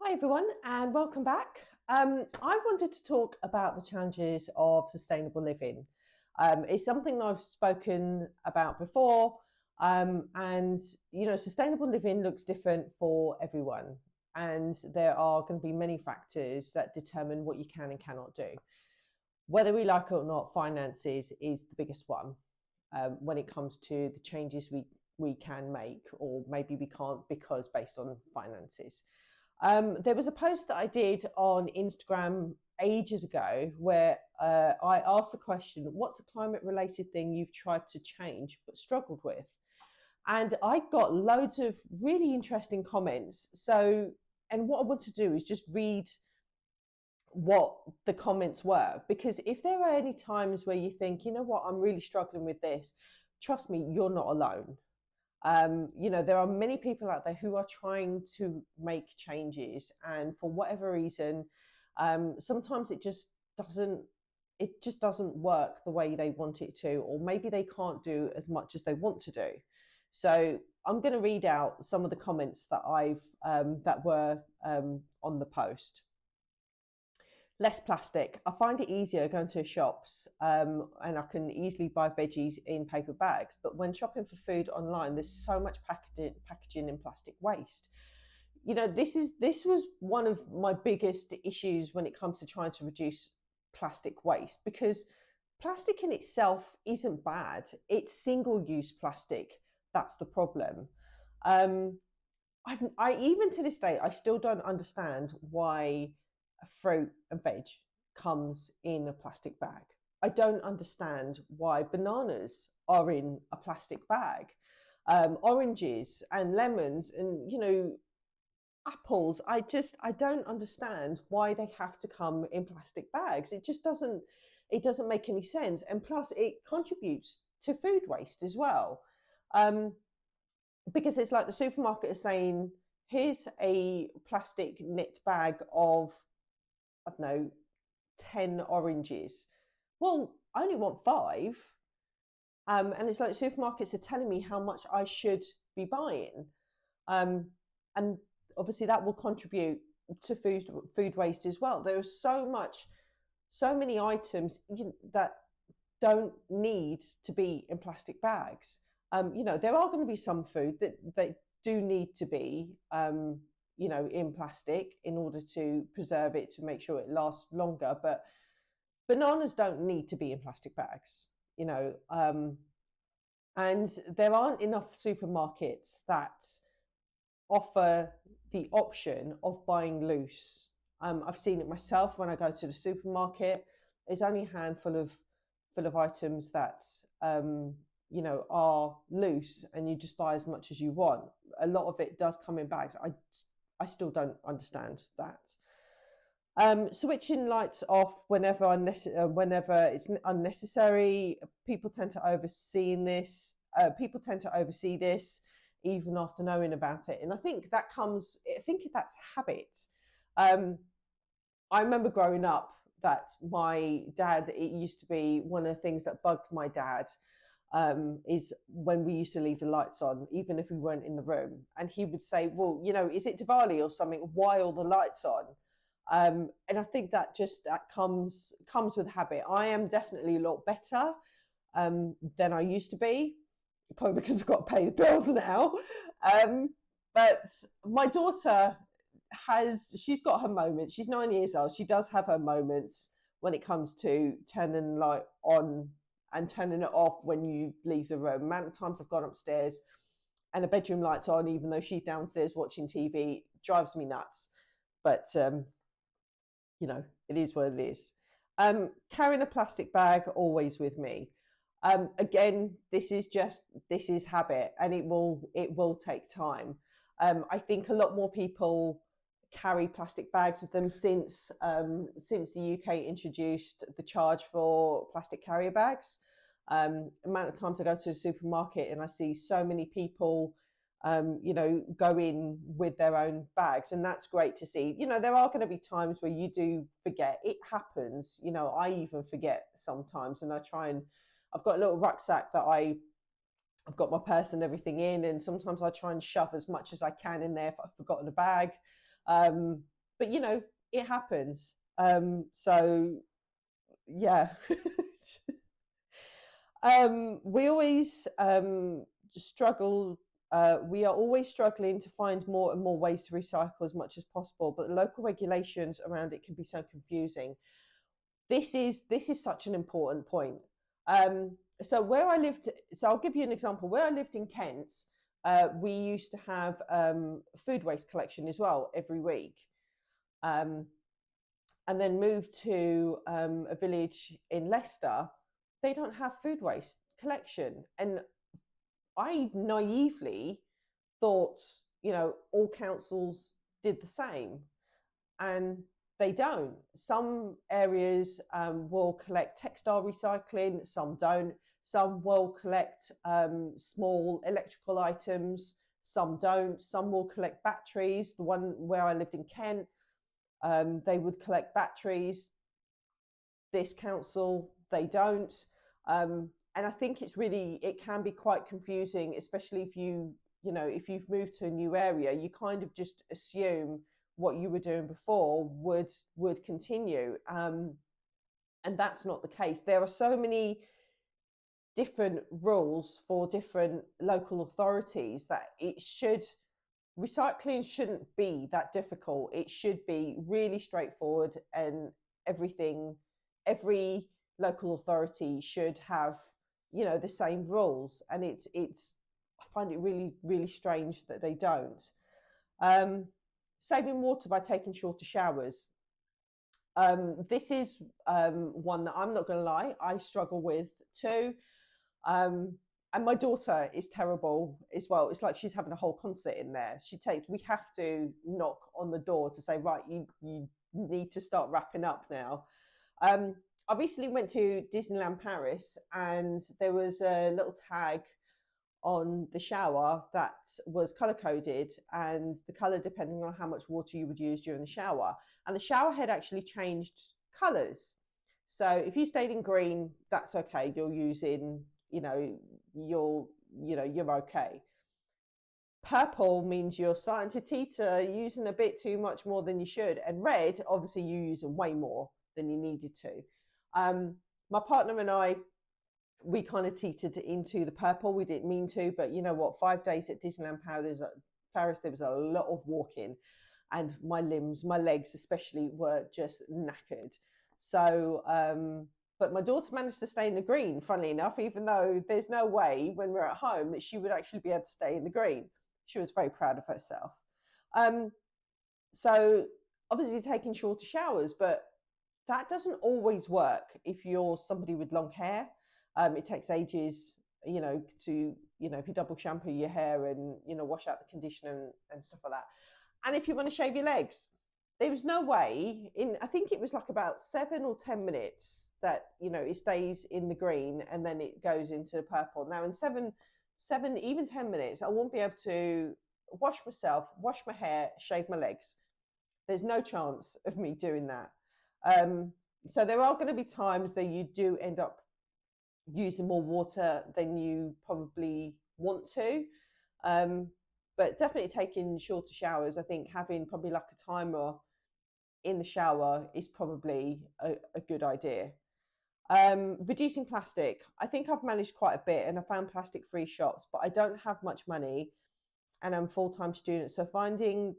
Hi, everyone, and welcome back. I wanted to talk about the challenges of sustainable living. It's something I've spoken about before, and sustainable living looks different for everyone, and there are going to be many factors that determine what you can and cannot do. Whether we like it or not, finances is the biggest one when it comes to the changes we can make, or maybe we can't because based on finances. There was a post that I did on Instagram ages ago where I asked the question, what's a climate related thing you've tried to change but struggled with? And I got loads of really interesting comments. And what I want to do is just read what the comments were, because if there are any times where you think, you know what, I'm really struggling with this, trust me, you're not alone. There are many people out there who are trying to make changes, and for whatever reason, sometimes it just doesn't work the way they want it to, or maybe they can't do as much as they want to do. So I'm going to read out some of the comments that were on the post. Less plastic. I find it easier going to shops, and I can easily buy veggies in paper bags. But when shopping for food online, there's so much packaging and plastic waste. This was one of my biggest issues when it comes to trying to reduce plastic waste, because plastic in itself isn't bad. It's single-use plastic that's the problem. Um, I even to this day I still don't understand why fruit and veg comes in a plastic bag. I don't understand why bananas are in a plastic bag. Oranges and lemons and apples. I don't understand why they have to come in plastic bags. It doesn't make any sense. And plus it contributes to food waste as well. Um, because it's like the supermarket is saying, here's a plastic knit bag of, I don't know, 10 oranges. Well, I only want five. And it's like supermarkets are telling me how much I should be buying. Um, and obviously that will contribute to food waste as well. There is so many items that don't need to be in plastic bags. There are going to be some food that they do need to be, in plastic in order to preserve it, to make sure it lasts longer. But bananas don't need to be in plastic bags, and there aren't enough supermarkets that offer the option of buying loose. I've seen it myself when I go to the supermarket. There's only a handful of full of items that are loose, and you just buy as much as you want. A lot of it does come in bags. I still don't understand that. Switching lights off whenever it's unnecessary. People tend to oversee this even after knowing about it, and I think that's habit. Um, I remember growing up that my dad, it used to be one of the things that bugged my dad, is when we used to leave the lights on, even if we weren't in the room. And he would say, well, is it Diwali or something? Why all the lights on? And I think that comes with habit. I am definitely a lot better than I used to be, probably because I've got to pay the bills now. But my daughter she's got her moments. She's 9 years old. She does have her moments when it comes to turning the light on and turning it off when you leave the room. Amount of times I've gone upstairs and the bedroom light's on, even though she's downstairs watching TV, drives me nuts. But it is what it is. Carrying a plastic bag always with me. Again, this is habit, and it will take time. I think a lot more people carry plastic bags with them since the UK introduced the charge for plastic carrier bags. Amount of times I go to the supermarket and I see so many people go in with their own bags, and that's great to see. There are going to be times where you do forget. It happens. I even forget sometimes, and I've got a little rucksack that I've got my purse and everything in, and sometimes I try and shove as much as I can in there if I've forgotten a bag. But it happens. So yeah. We always struggle. We are always struggling to find more and more ways to recycle as much as possible, but the local regulations around it can be so confusing. This is such an important point. So where I lived, so I'll give you an example. Where I lived in Kent, we used to have food waste collection as well every week, um, and then moved to a village in Leicester. They don't have food waste collection, and I naively thought, all councils did the same, and they don't. Some areas will collect textile recycling, some don't. Some will collect small electrical items, some don't. Some will collect batteries. The one where I lived in Kent, they would collect batteries. This council, they don't. And I think it can be quite confusing, especially if you've moved to a new area, you kind of just assume what you were doing before would continue, and that's not the case. There are so many different rules for different local authorities that recycling shouldn't be that difficult. It should be really straightforward, and every local authority should have the same rules, and it's I find it really, really strange that they don't. Saving water by taking shorter showers. This is one that I'm not going to lie, I struggle with too. And my daughter is terrible as well. It's like she's having a whole concert in there. We have to knock on the door to say, right, you need to start wrapping up now. I recently went to Disneyland Paris, and there was a little tag on the shower that was color coded, and the color depending on how much water you would use during the shower. And the shower head actually changed colors. So if you stayed in green, that's okay. You're using, you're okay. Purple means you're starting to teeter, using a bit too much more than you should. And red, obviously, you're using way more than you needed to. My partner and I, we kind of teetered into the purple. We didn't mean to, but you know what? 5 days at Disneyland Paris, there was a lot of walking, and my legs especially, were just knackered. So, but my daughter managed to stay in the green, funnily enough, even though there's no way when we're at home that she would actually be able to stay in the green. She was very proud of herself. So obviously taking shorter showers, but that doesn't always work if you're somebody with long hair. It takes ages, to, if you double shampoo your hair and, wash out the conditioner and stuff like that. And if you want to shave your legs, there was no way I think it was like about 7 or 10 minutes that, it stays in the green and then it goes into purple. Now in seven, even 10 minutes, I won't be able to wash myself, wash my hair, shave my legs. There's no chance of me doing that. So there are going to be times that you do end up using more water than you probably want to. But definitely taking shorter showers. I think having probably like a timer in the shower is probably a good idea. Reducing plastic. I think I've managed quite a bit, and I found plastic-free shops, but I don't have much money, and I'm a full-time student. So finding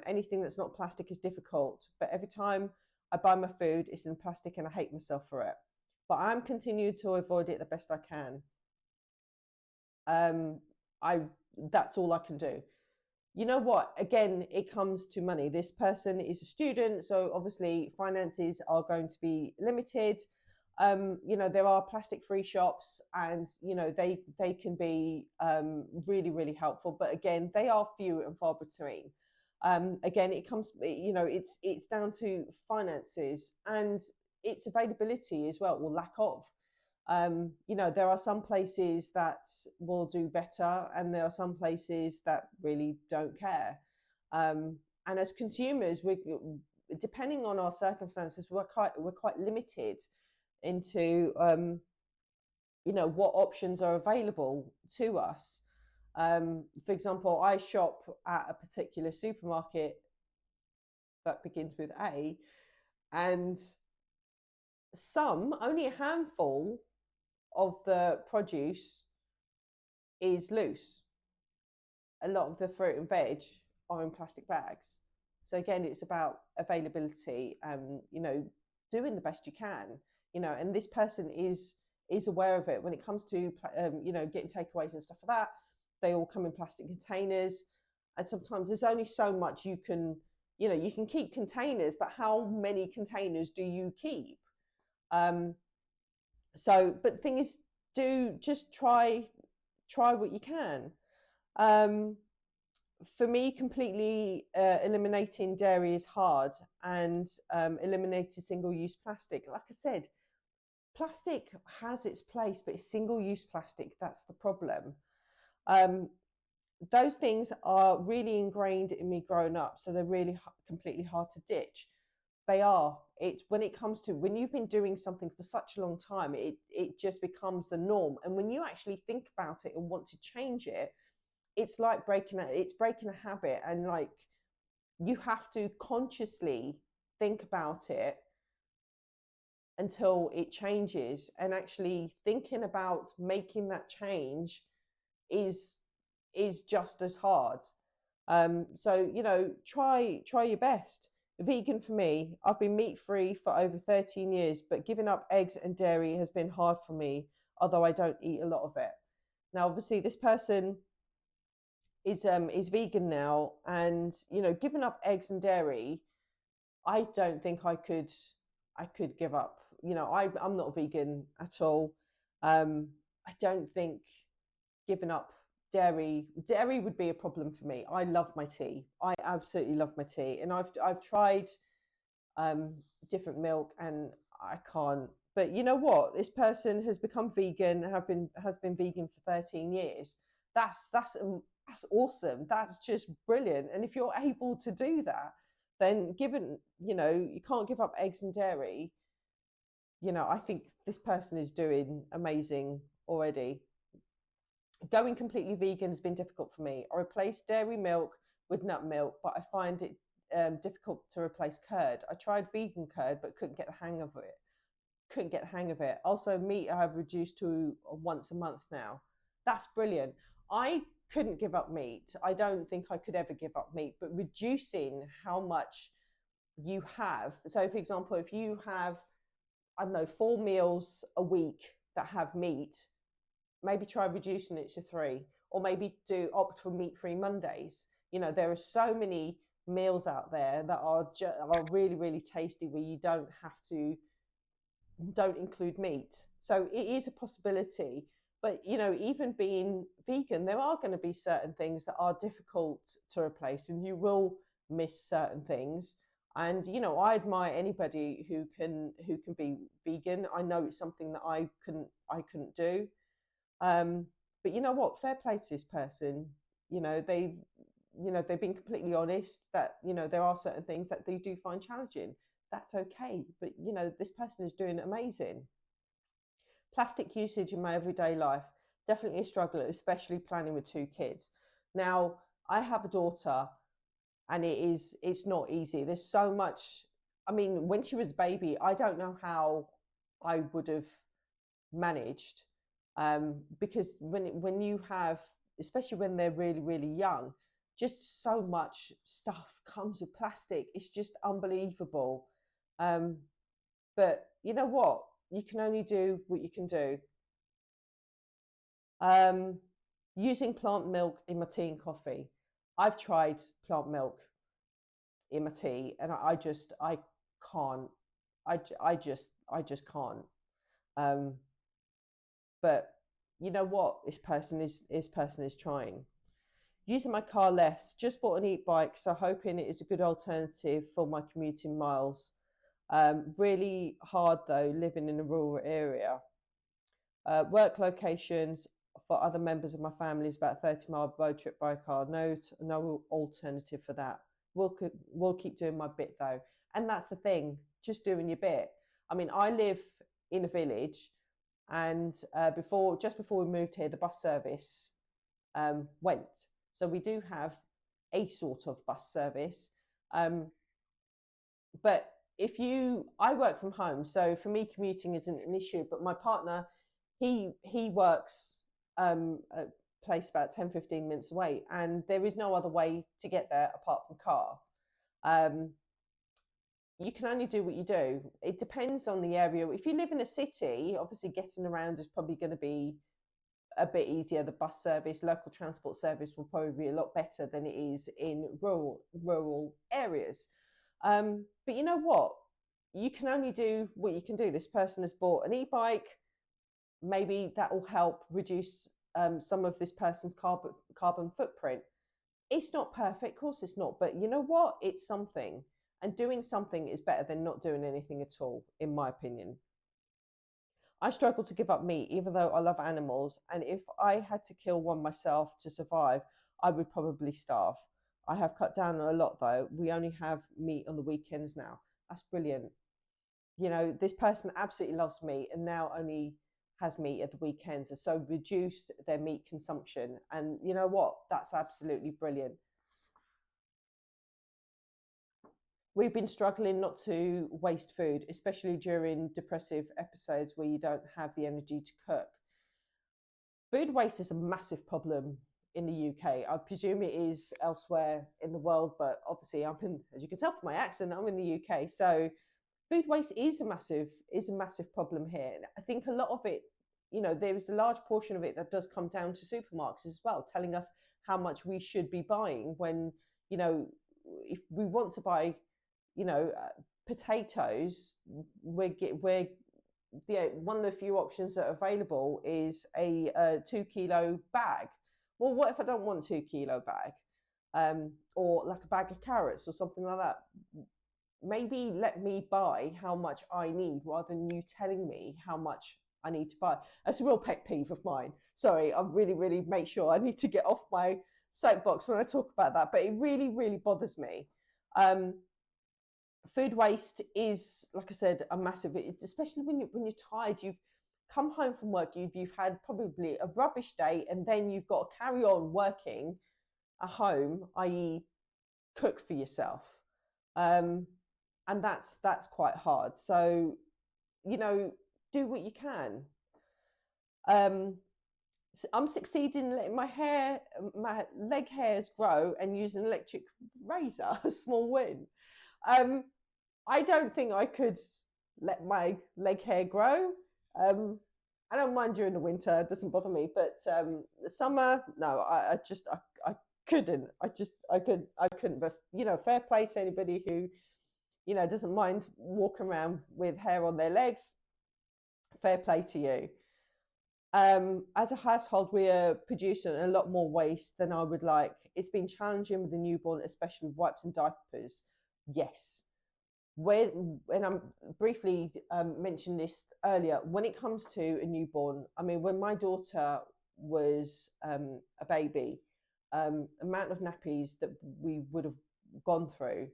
anything that's not plastic is difficult. But every time I buy my food, it's in plastic, and I hate myself for it. But I'm continuing to avoid it the best I can. That's all I can do. You know what? Again, it comes to money. This person is a student, so obviously finances are going to be limited. There are plastic-free shops, and they can be really, really helpful. But again, they are few and far between. Again, it comes, it's down to finances and its availability as well, or lack of. There are some places that will do better, and there are some places that really don't care. And as consumers, depending on our circumstances, we're quite limited into what options are available to us. For example, I shop at a particular supermarket that begins with A, and only a handful of the produce is loose. A lot of the fruit and veg are in plastic bags. So again, it's about availability and, doing the best you can, and this person is aware of it when it comes to, getting takeaways and stuff like that. They all come in plastic containers. And sometimes there's only so much you can, you can keep containers, but how many containers do you keep? But the thing is, do just try what you can. For me, completely eliminating dairy is hard, and eliminating single-use plastic. Like I said, plastic has its place, but it's single-use plastic that's the problem. Those things are really ingrained in me growing up, so they're really completely hard to ditch. They are. When it comes to when you've been doing something for such a long time, it just becomes the norm. And when you actually think about it and want to change it, it's like breaking a habit, and like you have to consciously think about it until it changes. And actually thinking about making that change is just as hard. So try your best. Vegan for me, I've been meat free for over 13 years, but giving up eggs and dairy has been hard for me, although I don't eat a lot of it. Now, obviously, this person is vegan now, and giving up eggs and dairy, I don't think I could give up. I'm not vegan at all. I don't think giving up dairy would be a problem for me. I love my tea. I absolutely love my tea, and I've tried different milk, and I can't. But you know what? This person has become vegan, has been vegan for 13 years. That's awesome. That's just brilliant. And if you're able to do that, then given you can't give up eggs and dairy, I think this person is doing amazing already. Going completely vegan has been difficult for me. I replaced dairy milk with nut milk, but I find it difficult to replace curd. I tried vegan curd, but couldn't get the hang of it. Also, meat I have reduced to once a month now. That's brilliant. I couldn't give up meat. I don't think I could ever give up meat, but reducing how much you have. So, for example, if you have, I don't know, 4 meals a week that have meat, maybe try reducing it to 3, or maybe opt for meat-free Mondays. There are so many meals out there that are really, really tasty where you don't include meat. So it is a possibility. But even being vegan, there are going to be certain things that are difficult to replace, and you will miss certain things. And I admire anybody who can be vegan. I know it's something that I couldn't do. But you know what? Fair play to this person. They've been completely honest that there are certain things that they do find challenging. That's okay. But this person is doing amazing. Plastic usage in my everyday life, definitely a struggle, especially planning with 2 kids. Now, I have a daughter, and it's not easy. There's so much. I mean, when she was a baby, I don't know how I would have managed, because when you have, especially when they're really, really young, just so much stuff comes with plastic. It's just unbelievable. But you know what? You can only do what you can do. Using plant milk in my tea and coffee. I've tried plant milk in my tea, and I can't. I just can't. But you know what? This person is trying. Using my car less. Just bought an e-bike, so hoping it is a good alternative for my commuting miles. Really hard though, living in a rural area. Work locations for other members of my family is about a 30-mile road trip by car. No alternative for that. We'll keep doing my bit though, and that's the thing. Just doing your bit. I mean, I live in a village, and just before we moved here, the bus service went. So we do have a sort of bus service. But I work from home, so for me, commuting isn't an issue. But my partner, he works a place about 10-15 minutes away, and there is no other way to get there apart from car. Um, you can only do what you do. It depends on the area. If you live in a city, obviously getting around is probably going to be a bit easier. The bus service, local transport service will probably be a lot better than it is in rural areas. But you know what? You can only do what you can do. This person has bought an e-bike. Maybe that will help reduce some of this person's carbon footprint. It's not perfect, of course it's not, but you know what? It's something. And doing something is better than not doing anything at all, in my opinion. I struggle to give up meat, even though I love animals. And if I had to kill one myself to survive, I would probably starve. I have cut down a lot, though. We only have meat on the weekends now. That's brilliant. You know, this person absolutely loves meat and now only has meat at the weekends, and so reduced their meat consumption. And you know what? That's absolutely brilliant. We've been struggling not to waste food, especially during depressive episodes where you don't have the energy to cook. Food waste is a massive problem in the UK. I presume it is elsewhere in the world, but obviously as you can tell from my accent, I'm in the UK. So food waste is a massive problem here. I think a lot of it, there is a large portion of it that does come down to supermarkets as well, telling us how much we should be buying when, you know, if we want to buy, potatoes, we're one of the few options that are available is a 2 kilo bag. Well, what if I don't want 2 kilo bag, or like a bag of carrots or something like that? Maybe let me buy how much I need rather than you telling me how much I need to buy. That's a real pet peeve of mine. Sorry, I really, really make sure I need to get off my soapbox when I talk about that, but it really, really bothers me. Um, Food waste is, like I said, a massive, especially when you're tired. You've come home from work, you've had probably a rubbish day, and then you've got to carry on working at home, i.e., cook for yourself, and that's quite hard. So, you know, do what you can. Um, I'm succeeding in letting my leg hairs grow and use an electric razor. A small win. Um, I don't think I could let my leg hair grow. Um, I don't mind during the winter; it doesn't bother me. But the summer, no, I couldn't. I couldn't. But fair play to anybody who doesn't mind walking around with hair on their legs. Fair play to you. As a household, we are producing a lot more waste than I would like. It's been challenging with the newborn, especially with wipes and diapers. Yes, when I'm briefly mentioned this earlier, when it comes to a newborn, I mean, when my daughter was a baby, amount of nappies that we would have gone through,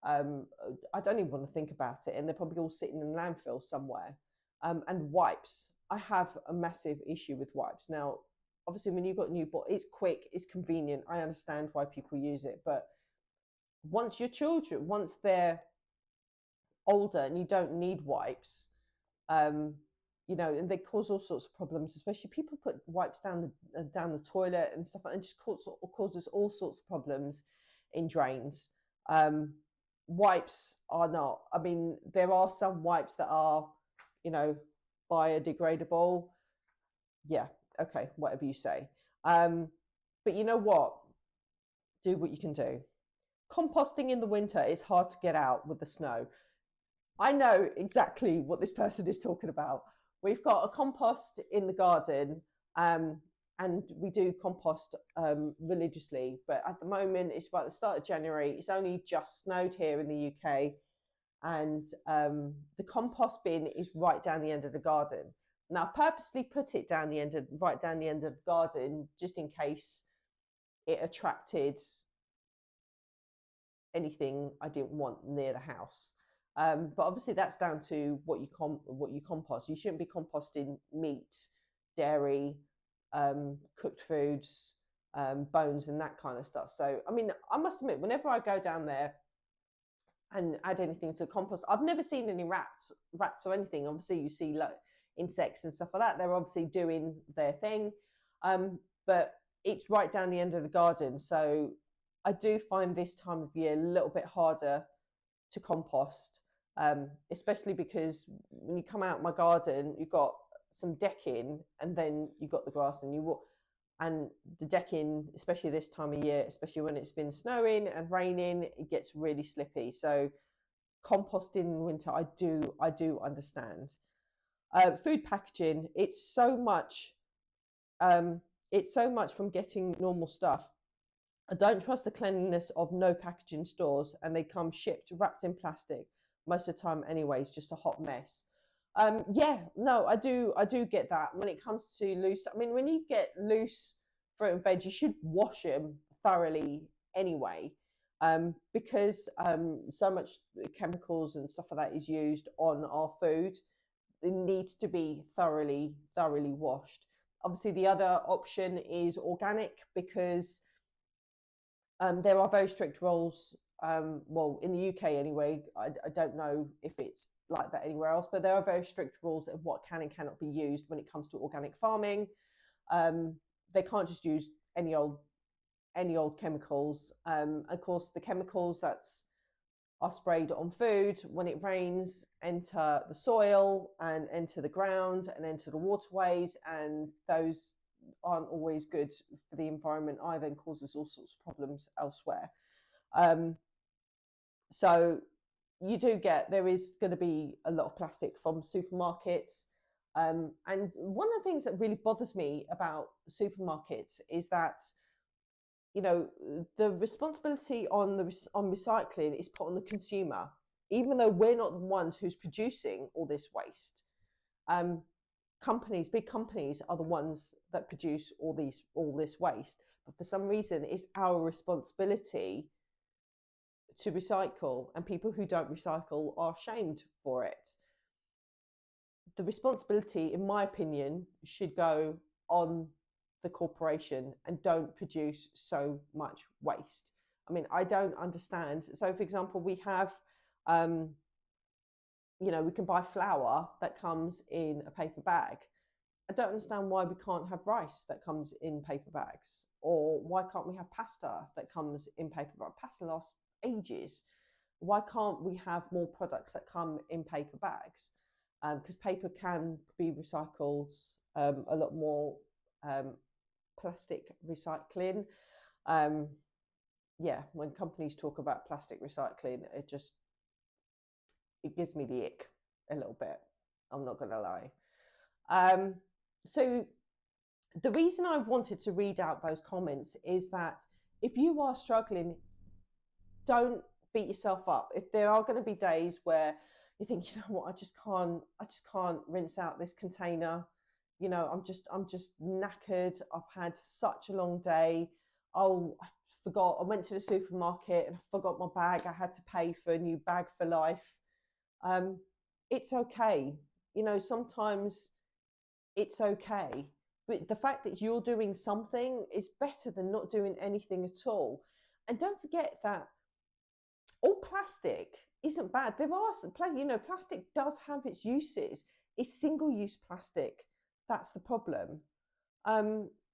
um, I don't even want to think about it, and they're probably all sitting in landfill somewhere. And wipes, I have a massive issue with wipes. Now, obviously, when you've got a newborn, it's quick, it's convenient. I understand why people use it, but once they're older and you don't need wipes, um, and they cause all sorts of problems. Especially people put wipes down the toilet and stuff, and just causes all sorts of problems in drains. Um, Wipes are not. I mean, there are some wipes that are, you know, biodegradable. Yeah, okay, whatever you say. Um, but you know what? Do what you can do. Composting in the winter is hard to get out with the snow. I know exactly what this person is talking about. We've got a compost in the garden, um, and we do compost religiously. But at the moment, it's about the start of January. It's only just snowed here in the UK, and the compost bin is right down the end of the garden. Now, I purposely put it right down the end of the garden, just in case it attracted anything I didn't want near the house. But obviously, that's down to what you compost. You shouldn't be composting meat, dairy, cooked foods, bones, and that kind of stuff. So, I mean, I must admit, whenever I go down there, and add anything to the compost. I've never seen any rats or anything. Obviously, you see like insects and stuff like that. They're obviously doing their thing, but it's right down the end of the garden. So I do find this time of year a little bit harder to compost, especially because when you come out my garden, you've got some decking, and then you've got the grass, and the decking, especially this time of year, especially when it's been snowing and raining, it gets really slippy. So composting in winter, I do understand. Food packaging, it's so much from getting normal stuff. I don't trust the cleanliness of no packaging stores, and they come shipped wrapped in plastic most of the time anyway. It's just a hot mess. Yeah, no, I do get that. When it comes to loose, I mean, when you get loose fruit and veg, you should wash them thoroughly anyway, because so much chemicals and stuff like that is used on our food. It needs to be thoroughly washed. Obviously, the other option is organic, because there are very strict rules. Well, in the UK anyway, I don't know if it's like that anywhere else, but there are very strict rules of what can and cannot be used when it comes to organic farming. They can't just use any old chemicals. Of course, the chemicals that are sprayed on food when it rains enter the soil and enter the ground and enter the waterways, and those aren't always good for the environment either, and causes all sorts of problems elsewhere. So you do get, there is going to be a lot of plastic from supermarkets. And one of the things that really bothers me about supermarkets is that, you know, the responsibility on recycling is put on the consumer, even though we're not the ones who's producing all this waste. Big companies are the ones that produce all this waste, but for some reason it's our responsibility to recycle, and people who don't recycle are shamed for it. The responsibility, in my opinion, should go on the corporation, and don't produce so much waste. I mean, I don't understand. So, for example, we have, we can buy flour that comes in a paper bag. I don't understand why we can't have rice that comes in paper bags, or why can't we have pasta that comes in paper bags? Pasta lasts ages. Why can't we have more products that come in paper bags? Because paper can be recycled a lot more. Plastic recycling, when companies talk about plastic recycling, it gives me the ick a little bit, I'm not gonna lie. So the reason I wanted to read out those comments is that if you are struggling, don't beat yourself up. If there are going to be days where you think, you know what, I just can't rinse out this container, you know, I'm just knackered, I've had such a long day, oh, I forgot, I went to the supermarket and I forgot my bag, I had to pay for a new bag for life. It's okay, you know, sometimes it's okay, but the fact that you're doing something is better than not doing anything at all. And don't forget that all plastic isn't bad. There are some, plastic does have its uses. It's single-use plastic that's the problem.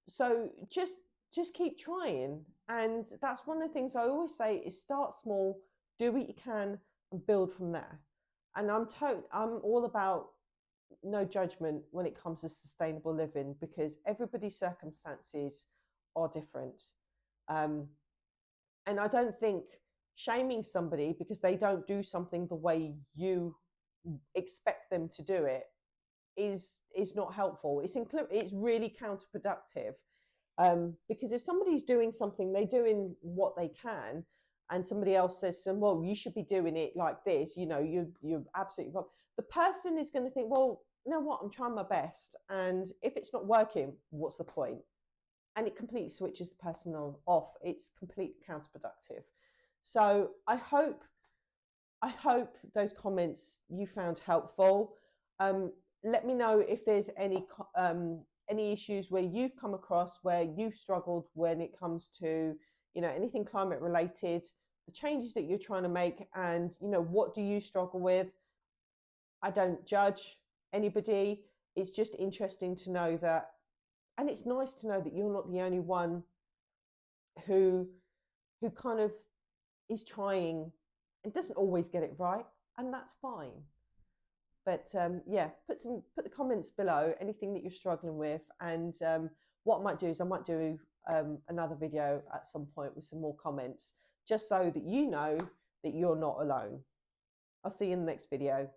So just keep trying, and that's one of the things I always say is start small, do what you can, and build from there. And I'm all about no judgment when it comes to sustainable living, because everybody's circumstances are different. And I don't think shaming somebody because they don't do something the way you expect them to do it is not helpful. It's really counterproductive, because if somebody's doing something, they're doing what they can, and somebody else says, well, you should be doing it like this, you know, you're absolutely wrong. The person is going to think, well, you know what, I'm trying my best, and if it's not working, what's the point? And it completely switches the person off. It's completely counterproductive. So I hope those comments you found helpful. Let me know if there's any issues where you've come across where you've struggled when it comes to, you know, anything climate related. the changes that you're trying to make, and what do you struggle with. I don't judge anybody. It's just interesting to know that, and it's nice to know that you're not the only one who kind of is trying and doesn't always get it right, and that's fine. But yeah, put the comments below anything that you're struggling with, and what I might do is I might do another video at some point with some more comments, just so that you know that you're not alone. I'll see you in the next video.